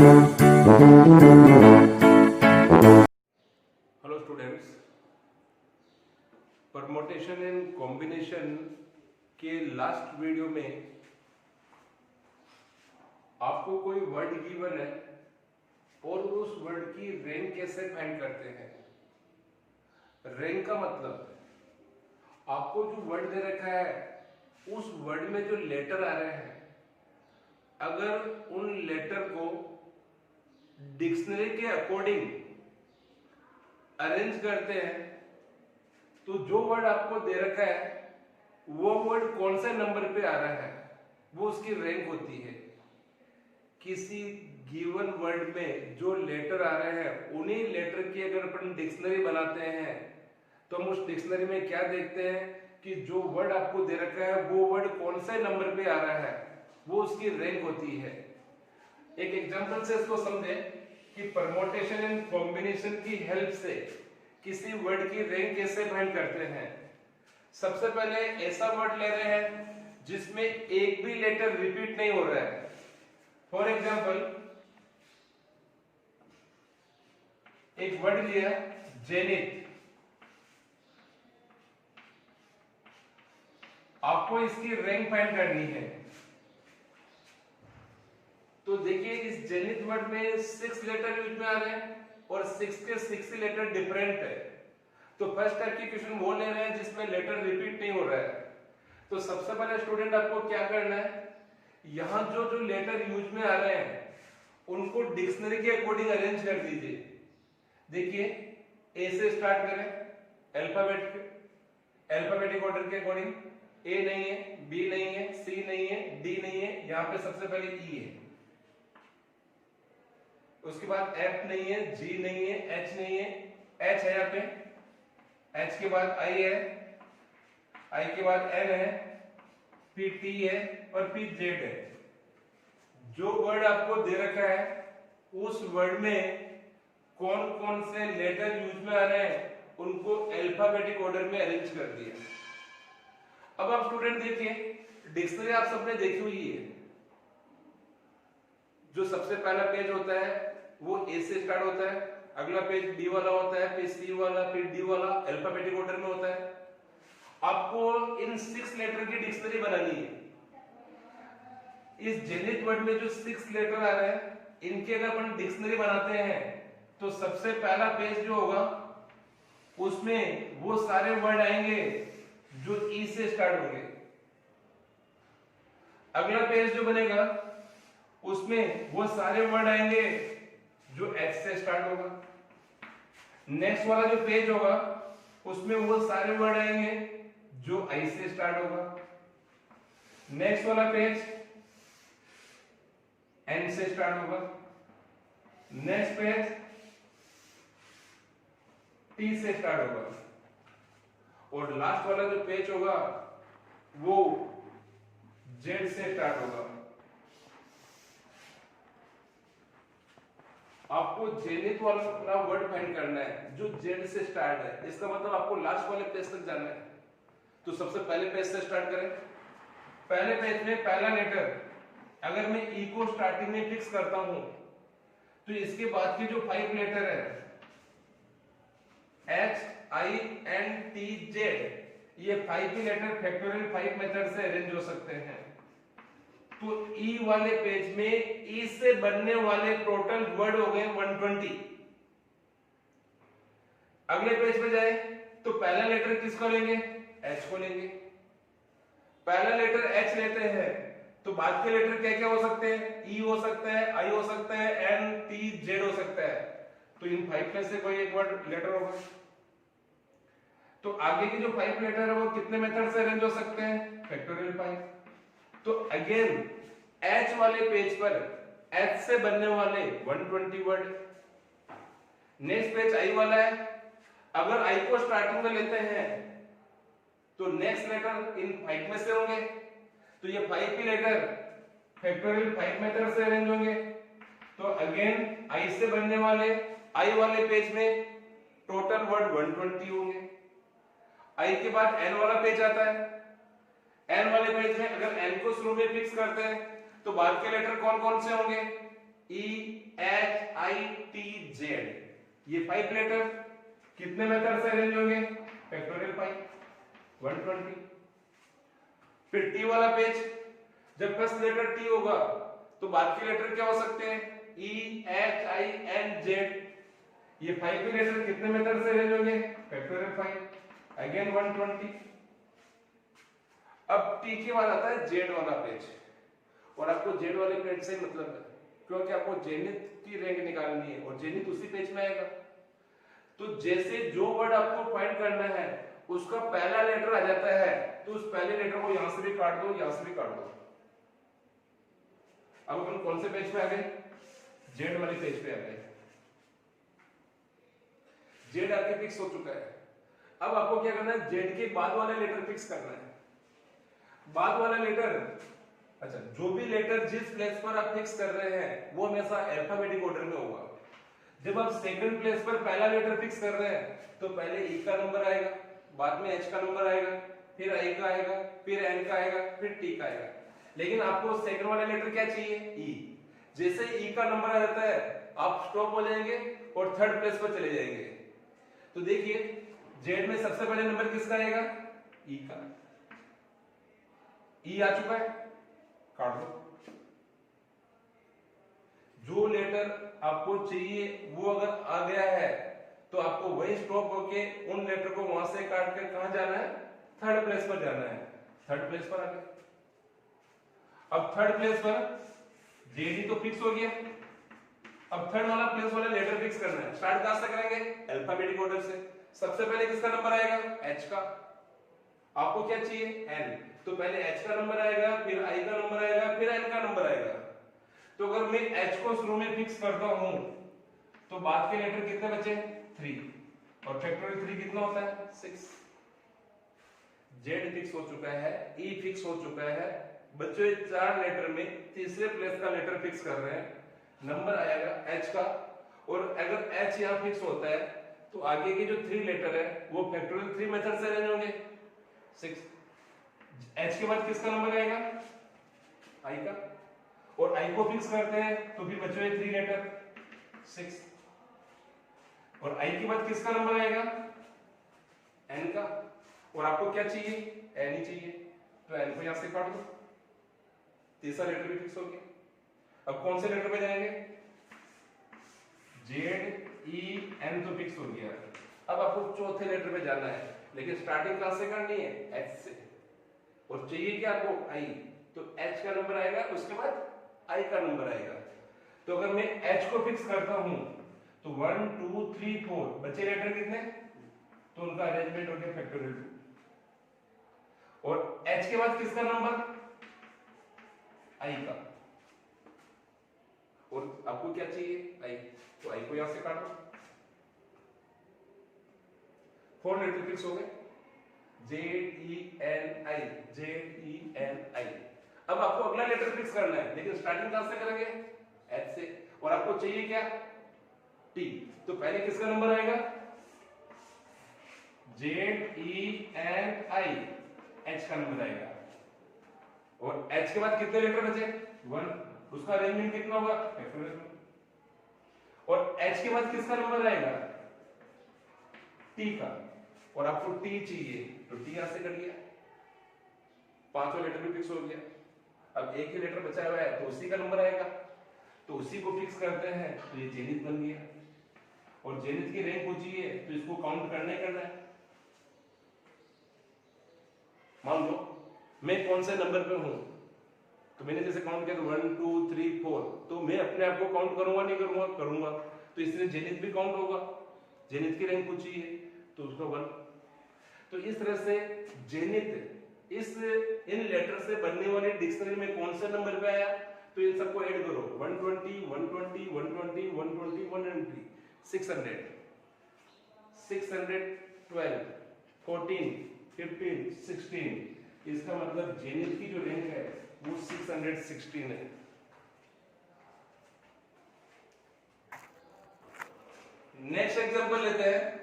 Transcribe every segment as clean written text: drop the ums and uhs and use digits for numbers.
Hello students, permutation and combination के last video में आपको कोई वर्ड गिवन है और उस वर्ड की रैंक कैसे फाइंड करते हैं। रैंक का मतलब आपको जो वर्ड दे रखा है उस वर्ड में जो लेटर आ रहे हैं, अगर उन लेटर को डिक्शनरी के अकॉर्डिंग अरेंज करते हैं तो जो वर्ड आपको दे रखा है वो वर्ड कौन से नंबर पे आ रहा है वो उसकी रैंक होती है। किसी गिवन वर्ड में जो लेटर आ रहे हैं उन्हीं लेटर की अगर अपन डिक्शनरी बनाते हैं तो हम उस डिक्शनरी में क्या देखते हैं कि जो वर्ड आपको दे रखा है वो वर्ड कौन से नंबर पे आ रहा है वो उसकी रैंक होती है। एक एग्जांपल से इसको समझें कि परमोटेशन एंड कॉम्बिनेशन की हेल्प से किसी वर्ड की रैंक कैसे फाइंड करते हैं। सबसे पहले ऐसा वर्ड ले रहे हैं जिसमें एक भी लेटर रिपीट नहीं हो रहा है। फॉर एग्जांपल एक वर्ड लिया जेनिथ, आपको इसकी रैंक फाइंड करनी है। तो देखिए इस जेनिथ वर्ड में 6 लेटर यूज में आ रहे हैं और 6 के 6 लेटर डिफरेंट है। तो फर्स्ट टाइप की क्वेश्चन वो ले रहे हैं जिसमें लेटर रिपीट नहीं हो रहा है। तो सबसे पहले स्टूडेंट आपको क्या करना है, यहां जो जो लेटर यूज में आ रहे हैं उनको डिक्शनरी के अकॉर्डिंग अरेंज कर दीजिए। देखिए ए से स्टार्ट करें अल्फाबेटिक ऑर्डर के अकॉर्डिंग। ए नहीं है, बी नहीं है, सी नहीं है, डी नहीं है, यहां पे सबसे पहले ई है। उसके बाद एफ नहीं है, जी नहीं है, एच नहीं है, एच है यहाँ पे, एच के बाद आई है, आई के बाद एन है, फिर टी है और फिर जेड है। जो वर्ड आपको दे रखा है उस वर्ड में कौन कौन से लेटर यूज में आ रहे हैं उनको अल्फाबेटिक ऑर्डर में अरेंज कर दिया। अब आप स्टूडेंट देखिए डिक्शनरी आप सबने देखी हुई है। जो सबसे पहला पेज होता है वो ए से स्टार्ट होता है, अगला पेज बी वाला होता है, फिर सी वाला, फिर डी वाला, अल्फाबेटिक ऑर्डर में होता है। आपको इन 6 लेटर की डिक्शनरी बनानी है। इस जेनिथ वर्ड में जो 6 लेटर आ रहे हैं इनकी अगर अपन डिक्शनरी बनाते हैं तो सबसे पहला पेज जो होगा उसमें वो सारे वर्ड आएंगे जो ई से स्टार्ट होंगे। अगला पेज जो बनेगा उसमें वो सारे वर्ड आएंगे जो एच से स्टार्ट होगा। नेक्स्ट वाला जो पेज होगा उसमें वो सारे वर्ड आएंगे जो आई से स्टार्ट होगा। नेक्स्ट वाला पेज एन से स्टार्ट होगा। नेक्स्ट पेज टी से स्टार्ट होगा और लास्ट वाला जो पेज होगा वो जेड से स्टार्ट होगा। आपको जेनिथ वाला वर्ड फाइंड करना है जो जेड से स्टार्ट है, इसका मतलब आपको लास्ट वाले पेज तक जाना है। तो सबसे पहले पेज से स्टार्ट करें। पहले पेज में पहला लेटर अगर मैं ई को स्टार्टिंग में फिक्स करता हूं तो इसके बाद के जो 5 लेटर है H I N T Z, ये 5 ही लेटर फैक्टोरियल 5 मेथड से अरेंज हो सकते हैं। तो ई वाले पेज में ई से बनने वाले टोटल वर्ड हो गए 120। अगले पेज पे जाए तो पहला लेटर किसको लेंगे, एच को लेंगे। पहला लेटर एच लेते हैं तो बाद के लेटर क्या क्या हो सकते हैं, ई हो सकता है, आई हो सकता है, एन टी जेड हो सकता है। तो इन 5 में से कोई एक वर्ड लेटर होगा। तो आगे के जो 5 लेटर है वो कितने मेथड से अरेंज हो सकते हैं, फैक्टोरियल 5। तो अगेन एच वाले पेज पर एच से बनने वाले 120 वर्ड। नेक्स्ट पेज आई वाला है, अगर आई को स्टार्टिंग में लेते हैं तो नेक्स्ट लेटर इन 5 में से होंगे। तो ये 5 ही लेटर फैक्टोरियल 5 मेथड से अरेंज होंगे। तो अगेन आई से बनने वाले आई वाले पेज में टोटल वर्ड 120 होंगे। आई के बाद एन वाला पेज आता है। एन वाले पेज में अगर एन को शुरू में फिक्स करते हैं तो बाद के लेटर कौन कौन से होंगे, ई टी जेड, ये 5 लेटर कितने मेथड से अरेंज होंगे? फैक्टोरियल पाई 120। फिर टी वाला पेज, जब फर्स्ट लेटर टी होगा तो बाद के लेटर क्या हो सकते हैं? E H I N Z, ये 5 के लेटर कितने मेथड से अरेंज होंगे? Factorial 5 again 120। अब टी के बाद आता है जेड वाला पेज, और आपको जेड वाले पेज से मतलब है क्योंकि आपको जेनिथ की रैंक निकालनी है और जेनिथ उसी पेज में आएगा। तो जैसे जो वर्ड आपको फाइंड करना है उसका पहला लेटर आ जाता है तो उस पहले लेटर को यहां से भी काट दो, यहां से भी काट दो। अब अपन कौन से पेज पे आ गए? जेड वाले पेज पे आ गए। जेड आपके फिक्स हो चुका है। अब आपको क्या करना है? जेड के बाद वाला लेटर फिक्स करना है। बाद वाला लेटर, अच्छा, जो भी लेटर जिस प्लेस पर आप फिक्स कर रहे हैं वो हमेशा अल्फाबेटिक ऑर्डर में होगा। जब आप सेकंड प्लेस पर पहला लेटर फिक्स कर रहे हैं तो पहले ई का नंबर आएगा, बाद में एच का नंबर आएगा, फिर आई का आएगा, फिर एन का आएगा, फिर टी का आएगा। लेकिन आपको सेकंड वाला लेटर क्या चाहिए? ई। जैसे ई का नंबर आ जाता है आप स्टॉप हो जाएंगे और थर्ड प्लेस पर चले जाएंगे। तो देखिए जेड में सबसे पहले नंबर किसका आएगा? ई का। ई आ चुका है, काट दो। जो लेटर आपको चाहिए वो अगर आ गया है तो आपको वही स्टॉप होके उन लेटर को वहां से काट के कहां जाना है? थर्ड प्लेस पर जाना है। थर्ड प्लेस पर आ गए। अब थर्ड प्लेस पर जेडी तो फिक्स हो गया। अब थर्ड वाला प्लेस वाला लेटर फिक्स करना है। स्टार्ट कहां से करेंगे? अल्फाबेटिक ऑर्डर से। सबसे पहले किसका नंबर आएगा? एच का। आपको क्या चाहिए? एन। तो पहले एच का नंबर आएगा, फिर आई का नंबर आएगा, फिर एन का नंबर आएगा। तो अगर मैं एच को शुरू में फिक्स करता हूं तो बाद के लेटर कितने बचे? 3, और फैक्टोरियल 3 कितना होता है? 6। जेड फिक्स हो चुका है, ई फिक्स हो चुका है। बच्चों ये 4 लेटर में तीसरे प्लेस का लेटर फिक्स कर रहे हैं। नंबर आएगा एच का, और अगर एच यहां फिक्स होता है तो आगे के जो 3 लेटर है वो फैक्टोरियल 3 मेथड से अरेंज होंगे। 6। एच के बाद किसका नंबर आएगा? आई का, और आई को फिक्स करते हैं तो फिर बचे हुए 3 लेटर 6, और आई के बाद किसका नंबर आएगा? एन का, और आपको क्या चाहिए? एन ही चाहिए, तो एन को यहां से काट दो। तीसरा लेटर भी फिक्स हो गया। अब कौन से लेटर पे जाएंगे? जेड ई एन तो फिक्स हो गया। अब आपको चौथे लेटर पे जाना है, लेकिन स्टार्टिंग कहां से करनी है? एच से, और चाहिए क्या आपको? आई। तो एच का नंबर आएगा, उसके बाद आई का नंबर आएगा। तो अगर मैं एच को फिक्स करता हूं तो 1 2 3 4 बचे लेटर कितने? तो उनका अरेंजमेंट हो गया फैक्टोरियल 2। और एच के बाद किसका नंबर? आई का, और आपको क्या चाहिए? आई। तो आई को यहां से काटो। 4 लेटर फिक्स हो गए, जेड ई एन आई, जेड ई एन आई। अब आपको अगला लेटर फिक्स करना है, लेकिन स्टार्टिंग कहां से करेंगे? एच से, और आपको चाहिए क्या? टी। तो पहले किसका नंबर आएगा? जेड ई एन आई, एच का नंबर आएगा, और एच के बाद कितने लेटर बचे? 1। उसका अरेंजमेंट कितना होगा? फैक्टोरियल। और एच के बाद किसका नंबर आएगा? टी का, और आपको टी चाहिए तो टी यहां से कट गया। 5वां लेटर भी फिक्स हो गया। अब एक ही लेटर बचा हुआ है तो उसी का नंबर आएगा, तो उसी को फिक्स करते हैं तो ये जेनिथ बन गया, और जेनिथ की रैंक पूछी है तो इसको काउंट करना ही करना है। मान लो मैं कौन से नंबर पे हूं, तो मैंने जैसे काउंट किया तो 1 2 3 4, तो मैं अपने आप को काउंट करूंगा नहीं करूंगा? करूंगा। तो इसलिए जेनिथ भी काउंट होगा। जेनिथ की रैंक पूछी है तो उसका 1। तो इस तरह से जेनिथ इन लेटर से बनने वाली डिक्शनरी में कौन से नंबर पे आया तो इन सबको ऐड करो। 120 120 120 120 120 600 612 14 15 16। इसका मतलब जेनिथ की जो रैंक है वो 616 है। नेक्स्ट एग्जांपल लेते हैं।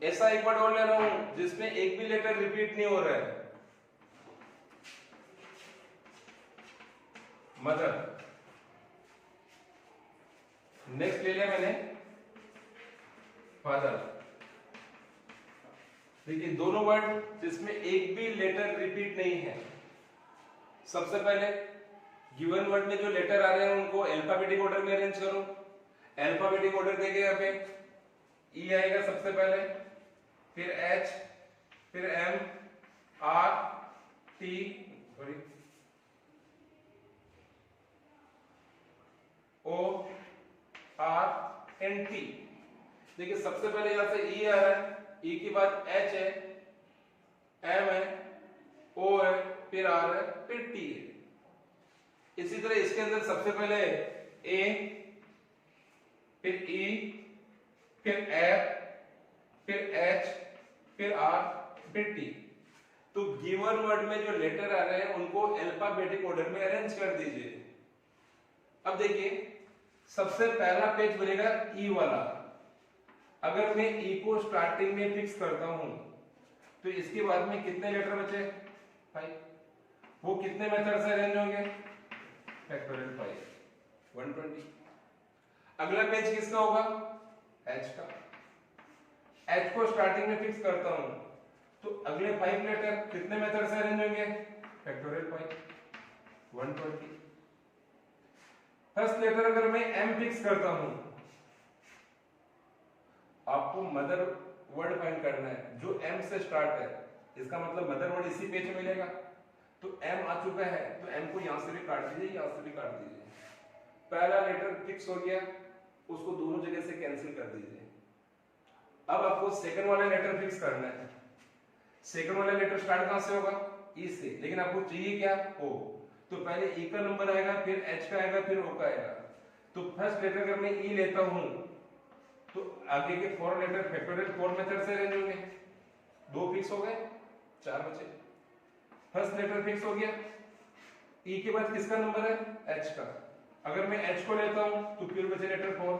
ऐसा एक वर्ड और ले रहा हूं जिसमें एक भी लेटर रिपीट नहीं हो रहा है। मदर। नेक्स्ट ले लिया मैंने फादर। देखिए दोनों वर्ड जिसमें एक भी लेटर रिपीट नहीं है। सबसे पहले गिवन वर्ड में जो लेटर आ रहे हैं उनको अल्फाबेटिक ऑर्डर में अरेंज करो। अल्फाबेटिक ऑर्डर देखे यहाँ पे ई आएगा सबसे पहले, फिर एच, फिर M, R, T, sorry O, R and T. देखिए सबसे पहले यहां से ई आ रहा है, ई के बाद एच है, एम है, ओ है, फिर आर है, फिर टी है। इसी तरह इसके अंदर सबसे पहले ए, फिर ई, फिर एफ, फिर एच, फिर आर, फिर टी। तो गिवन वर्ड में जो लेटर आ रहे हैं उनको अल्फाबेटिक ऑर्डर में अरेंज कर दीजिए। अब देखिए सबसे पहला पेज बनेगा ई वाला। अगर मैं ई को स्टार्टिंग में फिक्स करता हूं तो इसके बाद में कितने लेटर बचे? 5। वो कितने मेथड से अरेंज होंगे? फैक्टोरियल 5, 120। अगला पेज किसका होगा? एच का। एच को स्टार्टिंग में फिक्स करता हूं तो अगले 5 लेटर कितने मेथड से अरेंज होंगे? फैक्टोरियल 5, 120। फर्स्ट लेटर अगर मैं एम फिक्स करता हूं, आपको मदर वर्ड फाइंड करना है जो एम से स्टार्ट है। इसका मतलब मदर वर्ड इसी पेज में मिलेगा। तो एम आ चुका है तो एम को यहां से भी काट दीजिए, यहां से भी काट दीजिए। पहला लेटर फिक्स हो गया, उसको दोनों जगह से कैंसिल कर दीजिए। अब आपको सेकंड वाला लेटर फिक्स करना है। सेकंड वाला लेटर स्टार्ट कहां से होगा? ई से, लेकिन आपको चाहिए क्या? ओ। तो पहले ई का नंबर आएगा, फिर एच का आएगा, फिर ओ का आएगा। तो फर्स्ट लेटर अगर मैं ई लेता हूं तो आगे के 4 लेटर फैक्टोरियल 4 मेथड से अरेंज होंगे। 2 फिक्स हो गए, 4 बचे। फर्स्ट लेटर फिक्स हो गया। ई के बाद किसका नंबर है? एच का। अगर मैं एच को लेता हूं तो फिर बचे लेटर 4।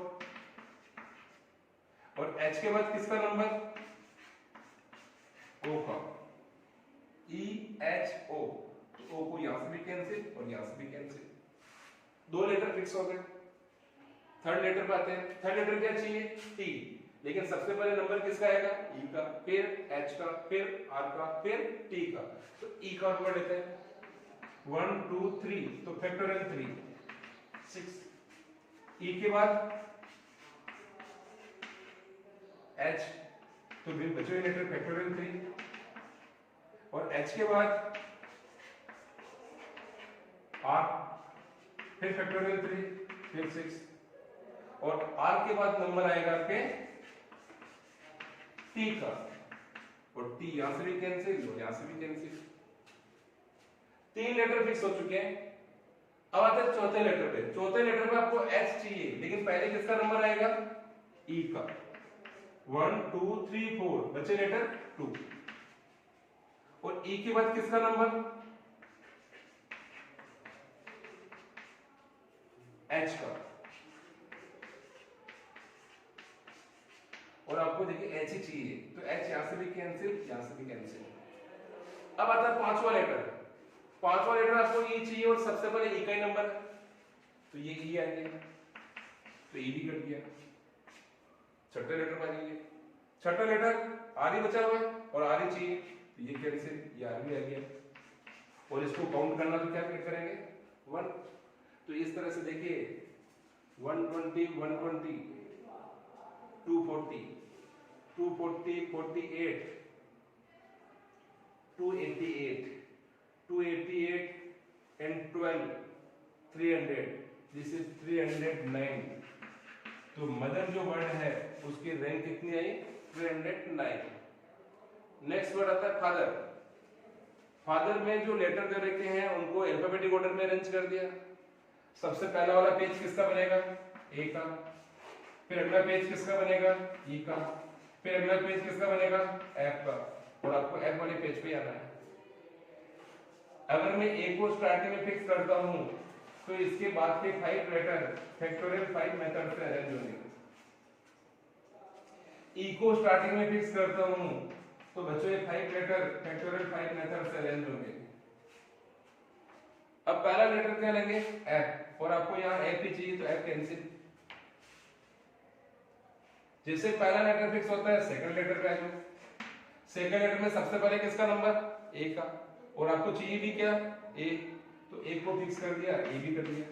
और एच के बाद किसका नंबर? ओ का। ई एच ओ, तो ओ को यहां से भी कैंसिल और यहां से भी कैंसिल। 2 लेटर फिक्स हो गए। थर्ड लेटर पे आते हैं। थर्ड लेटर क्या चाहिए? टी। लेकिन सबसे पहले नंबर किसका आएगा? ई का, फिर एच का, फिर आर का, फिर टी का। तो ई का नंबर लेते हैं 1 2 3, तो फैक्टोरियल 3, 6। ई के बाद एच, तो फिर बचे हुए लेटर फैक्टोरियल 3। और एच के बाद आर, फिर फैक्टोरियल 3, फिर 6। और आर के बाद नंबर आएगा आपके टी का। और टी यहां से भी कैंसिल और यहां से भी कैंसिल। 3 लेटर फिक्स हो चुके हैं। अब आते हैं चौथे लेटर पे। चौथे लेटर पे आपको एच चाहिए, लेकिन पहले किसका नंबर आएगा? ई का। 1 2 3 4, बचे लेटर 2। और ई के बाद किसका नंबर? एच का। और आपको देखिए एच ही चाहिए, तो एच यहां से भी कैंसिल, यहां से भी कैंसिल। अब आता है पांचवा लेटर। पांचवा लेटर आपको ई चाहिए और सबसे पहले ई का ही नंबर है, तो ये ई आ गया, तो ई भी कट गया। छठे लेटर पर आइए। छठा लेटर आर ही बचा हुआ है और आर ही चाहिए, तो ये कैंसिल, ये आर भी आ गया। और इसको काउंट करना तो क्या करेंगे? 1। तो इस तरह से देखिए 120 120 240 240 48 288 288 and 12 300, दिस इज 309। तो मदर जो वर्ड है उसकी रैंक कितनी आई? 309। नेक्स्ट वर्ड आता है फादर। फादर में जो लेटर दे रखे हैं उनको अल्फाबेटिक ऑर्डर में अरेंज कर दिया। सबसे पहला वाला पेज किसका बनेगा? ए का। फिर अगला पेज किसका बनेगा? ई का। फिर अगला पेज किसका बनेगा? एफ का। और आपको एफ वाले पेज पे आना है। अगर मैं ए को स्टार्टिंग में फिक्स करता हूं तो इसके बाद के 5 लेटर फैक्टोरियल 5 मेथड से अरेंज होंगे। ई को स्टार्टिंग में फिक्स करता हूं तो बच्चों ये 5 लेटर फैक्टोरियल 5 मेथड से अरेंज होंगे। अब पहला लेटर क्या लेंगे? एफ, और आपको यहाँ एफ ही चाहिए तो एफ कैंसिल। जैसे पहला लेटर फिक्स होता है सेकंड लेटर पे आ जाओ। सेकंड लेटर में सबसे पहले किसका नंबर, ए का, और आपको चाहिए भी क्या, ए, तो ए को फिक्स कर दिया, ए भी कर दिया।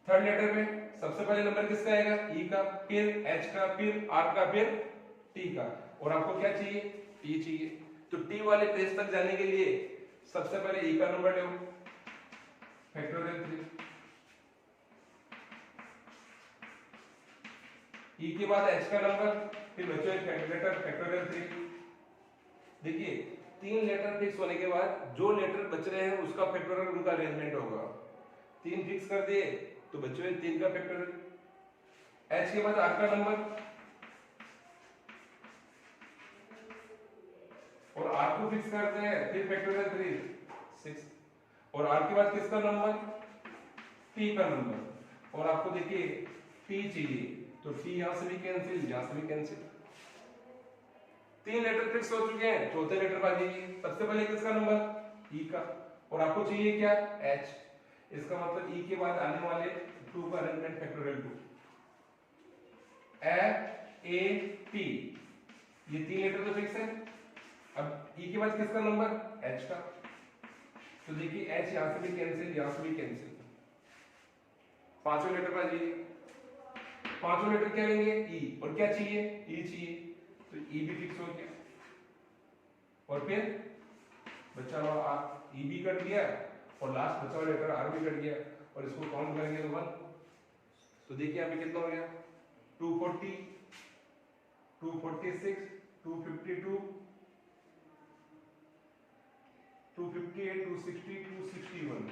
थर्ड लेटर में सबसे पहले नंबर किसका आएगा, ई का, फिर एच का, फिर आर का, फिर टी का, और आपको क्या चाहिए, टी चाहिए। तो टी वाले पेज तक जाने के लिए सबसे पहले ई का नंबर लो, फैक्टोरियल 3, ई के बाद एच का नंबर, फिर बच्चों एक लेटर फैक्टोरियल 3। देखिए 3 लेटर फिक्स होने के बाद जो लेटर बच रहे हैं उसका फैक्टोरियल उनका अरेंजमेंट होगा। 3 फिक्स कर दिए तो बच्चों 3 का फैक्टोरियल, एच के बाद आर का नंबर, और आर को फिक्स करते हैं, फिर फैक्टोरियल 3 6, और आर के बाद किसका नंबर, टी का नंबर, और आपको देखिए टी चाहिए तो टी यहां से भी कैंसिल, यहां से भी कैंसिल। 3 लेटर फिक्स हो चुके हैं, चौथे लेटर पर आ जाइए। सबसे पहले किसका नंबर, ई का, और आपको चाहिए क्या, एच। इसका मतलब ई के बाद आने वाले 2 का arrangement factorial 2, F A T, ये 3 लेटर तो फिक्स है। अब ई के बाद किसका नंबर, एच का, तो देखिए एच यहां से भी कैंसिल, यहां से भी कैंसिल। पांचवें लेटर पर आ जाइए। पांचों लेटर क्या लेंगे, ई, और क्या चाहिए, ई चाहिए, तो ई भी फिक्स हो गया, और फिर बचा हुआ आर, ई भी कट गया, और लास्ट बचा हुआ लेटर आर भी कट गया, और इसको काउंट करेंगे तो 1। तो देखिए यहाँ पे कितना हो गया, 240, 246, 252, 258, 260, 261।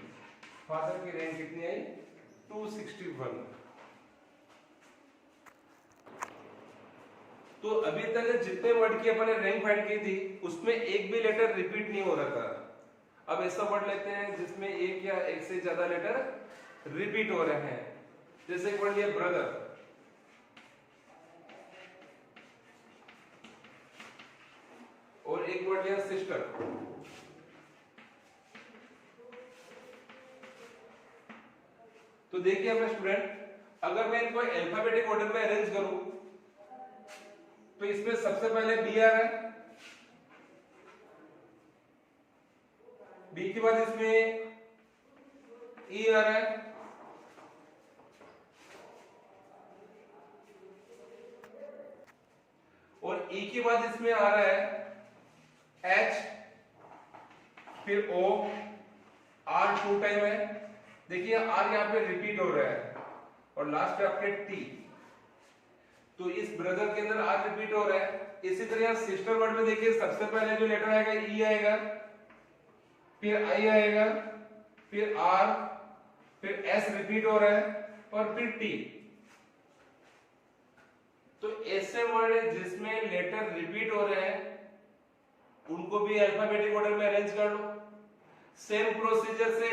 फादर की रैंक कितनी आई, 261। तो अभी तक जितने वर्ड की अपन ने रैंक फाइंड की थी उसमें एक भी लेटर रिपीट नहीं हो रहा था। अब ऐसा वर्ड लेते हैं जिसमें एक या एक से ज्यादा लेटर रिपीट हो रहे हैं। जैसे एक वर्ड लिया ब्रदर, और एक वर्ड लिया सिस्टर। तो देखिए अपने स्टूडेंट, अगर मैं इनको अल्फाबेटिक ऑर्डर में अरेंज करूं तो इसमें सबसे पहले बी आ रहा है, बी के बाद इसमें ई आ रहा है, और ई के बाद इसमें आ रहा है एच, फिर ओ, आर 2 टाइम है। देखिए आर यहां पे रिपीट हो रहा है, और लास्ट पे आपके टी। तो इस ब्रदर के अंदर आर रिपीट हो रहा है। इसी तरह सिस्टर वर्ड में देखिए सबसे पहले जो लेटर आएगा ई आएगा, फिर आई आएगा, फिर आर, फिर एस रिपीट हो रहा है, और फिर टी। तो ऐसे वर्ड जिसमें लेटर रिपीट हो रहे हैं उनको भी अल्फाबेटिक ऑर्डर में अरेंज कर लो। सेम प्रोसीजर से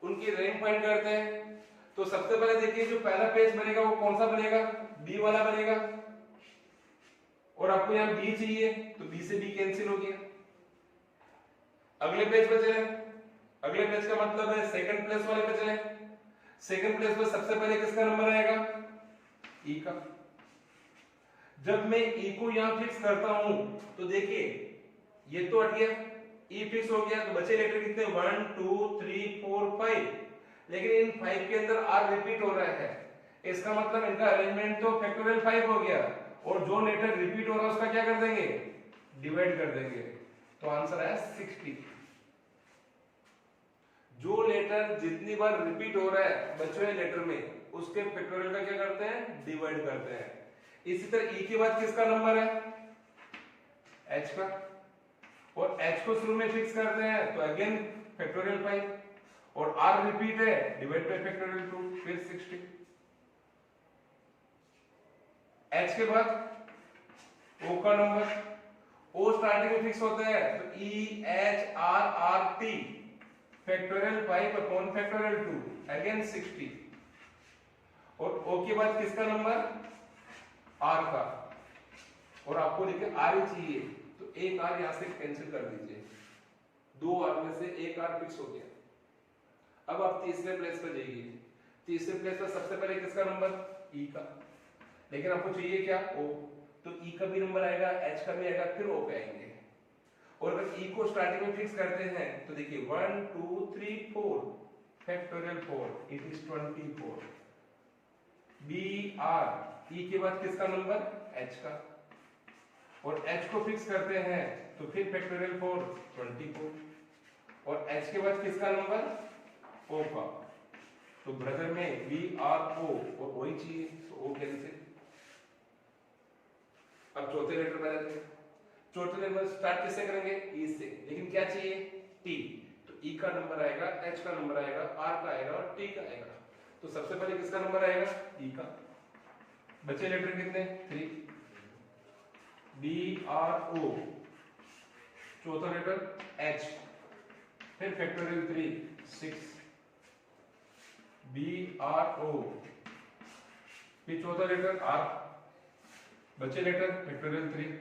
उनकी रैंक फाइंड करते हैं। तो सबसे पहले देखिए जो पहला पेज बनेगा वो कौन सा बनेगा, बी वाला बनेगा, और आपको यहां बी चाहिए तो बी से बी कैंसिल हो गया। अगले पेज पे चले, अगले पेज का मतलब है सेकंड प्लेस वाले पे चले। सेकंड प्लेस पे सबसे पहले किसका नंबर आएगा, ई का। जब मैं ई को यहां फिक्स करता हूं तो देखिए ये तो हट गया, ई फिक्स हो गया, तो बचे लेटर कितने, 1 2 3 4 5। लेकिन इन 5 के अंदर आर रिपीट हो रहा है, इसका मतलब इनका अरेंजमेंट तो फैक्टोरियल 5 हो गया, और जो लेटर रिपीट हो रहा है उसका क्या कर देंगे, डिवाइड कर देंगे। तो आंसर है 60। जो लेटर जितनी बार रिपीट हो रहा है बचे लेटर में उसके फैक्टोरियल का क्या करते हैं, डिवाइड करते हैं। इसी तरह ई के बाद किसका नंबर है, एच का, और एच को शुरू में फिक्स करते हैं तो अगेन फैक्टोरियल 5, और आर रिपीट है, डिवाइड बाय फैक्टोरियल 2, फिर 60। एच के बाद ओ का नंबर, ओ स्टार्टिंग में फिक्स होता है तो E H R R T, factorial 5 upon factorial 2, again 60। और ओ के बाद किसका नंबर, आर का, और आपको देखिए आर ही चाहिए तो एक आर यहां से कैंसिल कर दीजिए, 2 आर में से एक आर फिक्स हो गया। अब आप तीसरे प्लेस पर जाइए। तीसरे प्लेस पर सबसे पहले किसका नंबर, ई का, लेकिन आपको चाहिए क्या, ओ, तो ई का भी नंबर आएगा, एच का भी आएगा, फिर ओ पे आएंगे। और अगर ई को स्टार्टिंग में फिक्स करते हैं तो देखिए 1 2 3 4 factorial 4 it is 24। B R E के बाद किसका नंबर, एच का, और एच को फिक्स करते हैं तो फिर फैक्टोरियल 4 24, और एच के बाद किसका नंबर, ओ का, तो ब्रदर में बी आर ओ और ओ ही चाहिए, तो ओ कैंसिल। अब चौथे लेटर में आते हैं। चौथे लेटर स्टार्ट किससे करेंगे, ई से, लेकिन क्या चाहिए, टी, तो ई का नंबर आएगा, एच का नंबर आएगा, आर का आएगा और टी का आएगा। तो सबसे पहले किसका नंबर आएगा, ई का। बचे लेटर कितने, 3, बी आर ओ, चौथा लेटर एच, फिर फैक्टोरियल 3 6, बी आर ओ, फिर चौथा लेटर आर, बचे letter factorial 3,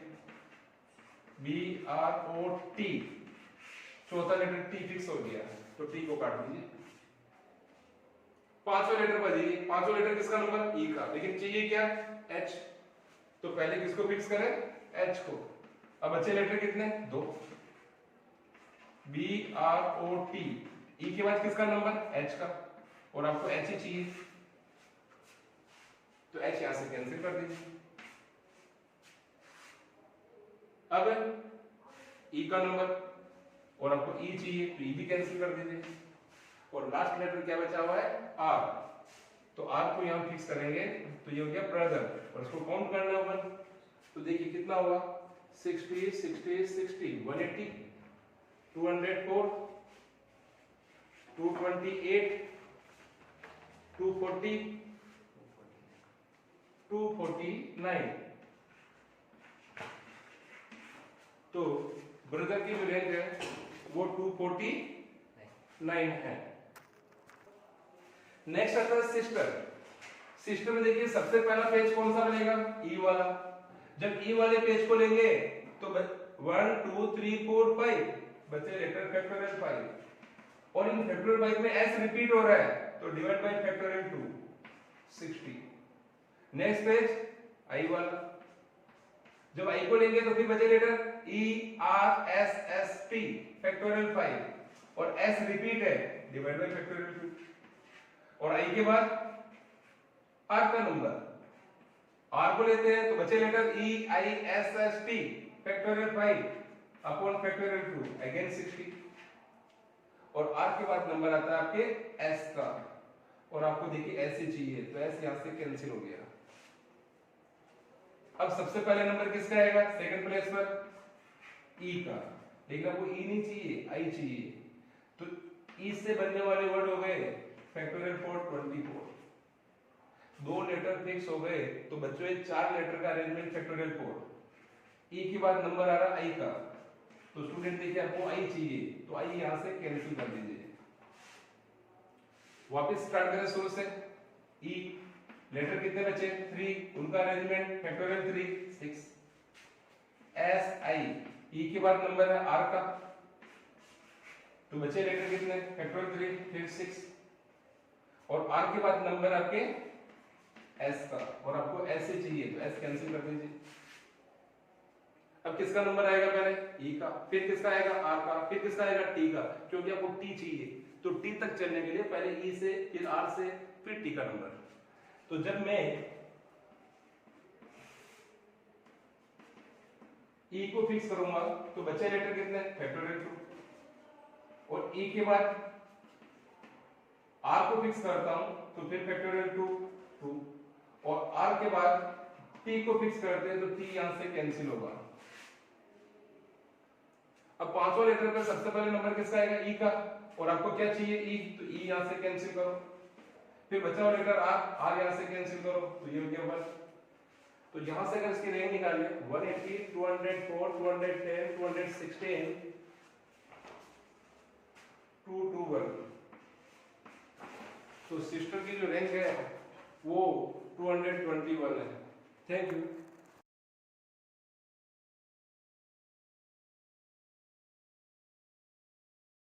B R O T, चौथा लेटर टी फिक्स हो गया, तो टी को काट दीजिए। पांचवा लेटर बची, पांचवा लेटर किसका नंबर, ई का, लेकिन चाहिए क्या, एच, तो पहले किसको फिक्स करें, एच को। अब बचे लेटर कितने, 2, बी आर ओ टी, ई के बाद किसका नंबर, एच का, और आपको एच ही चाहिए, तो एच यहां से कैंसिल कर दीजिए। अब ई का नंबर और आपको ई चाहिए, तो ई भी कैंसिल कर दीजिए, और लास्ट लेटर क्या बचा हुआ है, आर, तो आर को यहां फिक्स करेंगे, तो ये हो गया ब्रदर, और इसको काउंट करना है अपन, तो देखिए कितना हुआ, 60 60 60 180, 204, 228, 240, 249, तो ब्रदर की जो रेंज है वो 249 है। नेक्स्ट आता है सिस्टर। सिस्टर में देखिए सबसे पहला पेज कौन सा बनेगा, ई वाला। जब ई वाले पेज को लेंगे तो 1 2 3 4 5 बचे लेटर फैक्टोरियल 5, और इन फैक्टोरियल 5 में एस रिपीट हो रहा है, तो divide by factorial 2 60। Next page I वाला, जब आई को लेंगे तो फिर बचे letter E R S S T factorial 5, और एस रिपीट है, डिवाइड बाय फैक्टोरियल 2, और आई के बाद आर का नंबर, आर को लेते हैं तो बचे letter E I S S T factorial 5 upon factorial 2 again 60, और आर के बाद नंबर आता है आपके एस का, और आपको देखिए एस ही चाहिए, तो एस यहां से कैंसिल हो गया। अब सबसे पहले नंबर किसका आएगा, सेकंड प्लेस पर ई का, लेकिन आपको ई नहीं चाहिए, आई चाहिए, तो ई से बनने वाले वर्ड हो गए फैक्टोरियल 4 24, 2 लेटर फिक्स हो गए, तो बच्चों ये 4 लेटर का अरेंजमेंट फैक्टोरियल 4। ई के बाद नंबर आ रहा आई का, तो स्टूडेंट देखिए आपको आई चाहिए, तो आई यहां से कैंसिल कर दीजिए। वापस स्टार्ट करें शुरू से, ई लेटर कितने बचे, 3, उनका अरेंजमेंट फैक्टोरियल 3 6, एस आई, ई के बाद नंबर है आर का, तो बचे लेटर कितने, फैक्टोरियल 3 फिर 6, और आर के बाद नंबर आपके एस का, और आपको एस ही चाहिए, तो एस कैंसिल कर दीजिए। अब किसका नंबर आएगा, पहले ई का, फिर किसका आएगा, आर का, फिर किसका आएगा, टी का, क्योंकि आपको टी चाहिए, तो टी तक चलने के लिए पहले ई से, फिर आर से, फिर टी का नंबर। तो जब मैं ई को फिक्स करूंगा तो बचे लेटर कितने, फैक्टोरियल 2, और ई के बाद आर को फिक्स करता हूं तो फिर फैक्टोरियल 2 2, और आर के बाद टी को फिक्स करते हैं तो टी यहां से कैंसिल होगा। अब पांचवा लेटर पर सबसे पहले नंबर किसका आएगा, ई का, और आपको क्या चाहिए, ई, तो ई यहां से कैंसिल करो, फिर बचा हुआ लेटर आर, आर यहां से कैंसिल करो, तो ये हो गया 1। तो यहां से अगर इसकी रेंज निकालिए 180 204 210 216 221, तो सिस्टर की जो रेंज है वो 221 है। Thank you.